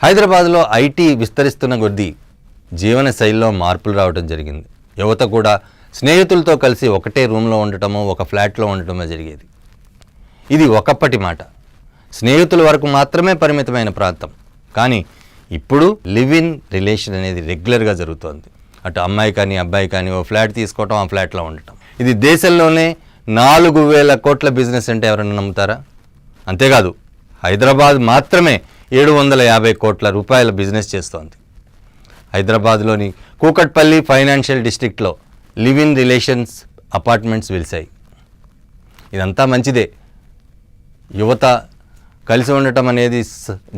హైదరాబాద్లో ఐటీ విస్తరిస్తున్న కొద్దీ జీవన శైలిలో మార్పులు రావడం జరిగింది. యువత కూడా స్నేహితులతో కలిసి ఒకటే రూమ్లో ఉండటమో ఒక ఫ్లాట్లో ఉండటమో జరిగేది. ఇది ఒకప్పటి మాట. స్నేహితుల వరకు మాత్రమే పరిమితమైన ప్రాంతం. కానీ ఇప్పుడు లివ్ ఇన్ రిలేషన్ అనేది రెగ్యులర్గా జరుగుతోంది. అటు అమ్మాయి కానీ అబ్బాయి కానీ ఓ ఫ్లాట్ తీసుకోవటం, ఆ ఫ్లాట్లో ఉండటం. ఇది దేశంలోనే 4,000 కోట్ల బిజినెస్ అంటే ఎవరైనా నమ్ముతారా? అంతేకాదు, హైదరాబాద్ మాత్రమే 750 కోట్ల రూపాయల బిజినెస్ చేస్తోంది. హైదరాబాద్లోని కూకట్పల్లి ఫైనాన్షియల్ డిస్ట్రిక్ట్లో లివ్ ఇన్ రిలేషన్స్ అపార్ట్మెంట్స్ వెలిశాయి. ఇదంతా మంచిదే. యువత కలిసి ఉండటం అనేది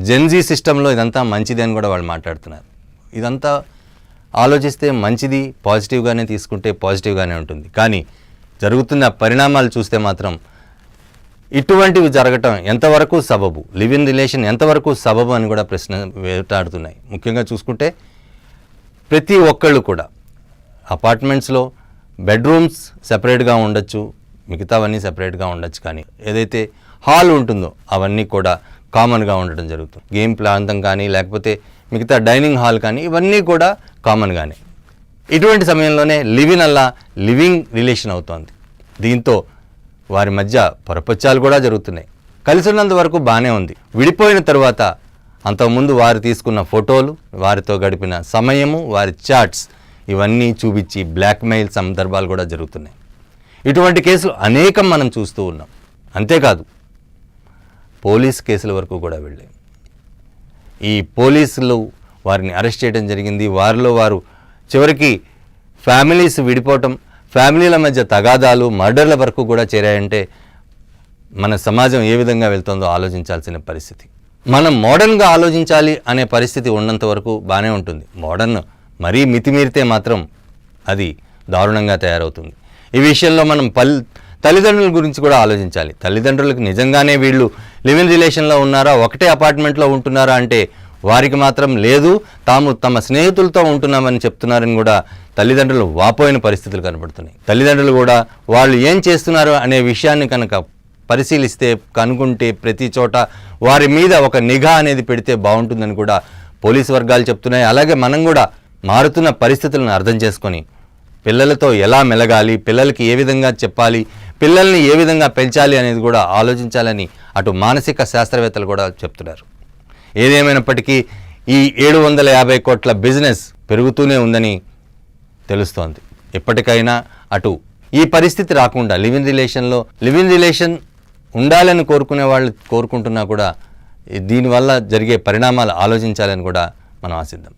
జెన్జీ సిస్టంలో ఇదంతా మంచిది అని కూడా వాళ్ళు మాట్లాడుతున్నారు. ఇదంతా ఆలోచిస్తే మంచిది, పాజిటివ్గానే తీసుకుంటే పాజిటివ్గానే ఉంటుంది. కానీ జరుగుతున్న పరిణామాలు చూస్తే మాత్రం ఇటువంటివి జరగటం ఎంతవరకు సబబు, లివ్ ఇన్ రిలేషన్ ఎంతవరకు సబబు అని కూడా ప్రశ్న వేటాడుతున్నాయి. ముఖ్యంగా చూసుకుంటే ప్రతి ఒక్కళ్ళు కూడా అపార్ట్మెంట్స్లో బెడ్రూమ్స్ సెపరేట్గా ఉండొచ్చు, మిగతావన్నీ సెపరేట్గా ఉండొచ్చు. కానీ ఏదైతే హాల్ ఉంటుందో అవన్నీ కూడా కామన్గా ఉండటం జరుగుతుంది. గేమ్ ప్రాంతం కానీ లేకపోతే మిగతా డైనింగ్ హాల్ కానీ ఇవన్నీ కూడా కామన్గానే. ఇటువంటి సమయంలోనే లివింగ్ రిలేషన్ అవుతోంది. దీంతో వారి మధ్య పొరపచ్చాలు కూడా జరుగుతున్నాయి. కలిసి ఉన్నంత వరకు బాగానే ఉంది. విడిపోయిన తర్వాత అంతకుముందు వారు తీసుకున్న ఫోటోలు, వారితో గడిపిన సమయము, వారి చాట్స్ ఇవన్నీ చూపించి బ్లాక్మెయిల్ సందర్భాలు కూడా జరుగుతున్నాయి. ఇటువంటి కేసులు అనేకం మనం చూస్తూ ఉన్నాం. అంతేకాదు, పోలీస్ కేసుల వరకు కూడా వెళ్ళాయి. ఈ పోలీసులు వారిని అరెస్ట్ చేయడం జరిగింది. వారిలో వారు చివరికి ఫ్యామిలీస్ విడిపోవటం, ఫ్యామిలీల మధ్య తగాదాలు, మర్డర్ల వరకు కూడా చేరాయంటే మన సమాజం ఏ విధంగా వెళ్తుందో ఆలోచించాల్సిన పరిస్థితి. మనం మోడర్న్గా ఆలోచించాలి అనే పరిస్థితి ఉన్నంత వరకు బాగానే ఉంటుంది. మోడర్న్ మరీ మితిమీరితే మాత్రం అది దారుణంగా తయారవుతుంది. ఈ విషయంలో మనం తల్లిదండ్రుల గురించి కూడా ఆలోచించాలి. తల్లిదండ్రులకు నిజంగానే వీళ్ళు లివ్ ఇన్ రిలేషన్లో ఉన్నారా, ఒకటే అపార్ట్మెంట్లో ఉంటున్నారా అంటే వారికి మాత్రం లేదు, తాము తమ స్నేహితులతో ఉంటున్నామని చెప్తున్నారని కూడా తల్లిదండ్రులు వాపోయిన పరిస్థితులు కనబడుతున్నాయి. తల్లిదండ్రులు కూడా వాళ్ళు ఏం చేస్తున్నారు అనే విషయాన్ని కనుక పరిశీలిస్తే, కనుక్కుంటే ప్రతి చోట వారి మీద ఒక నిఘా అనేది పెడితే బాగుంటుందని కూడా పోలీసు వర్గాలు చెప్తున్నాయి. అలాగే మనం కూడా మారుతున్న పరిస్థితులను అర్థం చేసుకొని పిల్లలతో ఎలా మెలగాలి, పిల్లలకి ఏ విధంగా చెప్పాలి, పిల్లల్ని ఏ విధంగా పెంచాలి అనేది కూడా ఆలోచించాలని అటు మానసిక శాస్త్రవేత్తలు కూడా చెప్తున్నారు. ఏదేమైనప్పటికీ ఈ 750 కోట్ల బిజినెస్ పెరుగుతూనే ఉందని తెలుస్తోంది. ఎప్పటికైనా అటు ఈ పరిస్థితి రాకుండా లివ్ ఇన్ రిలేషన్ ఉండాలని కోరుకునే వాళ్ళు కోరుకుంటున్నా కూడా దీనివల్ల జరిగే పరిణామాలు ఆలోచించాలని కూడా మనం ఆశిద్దాం.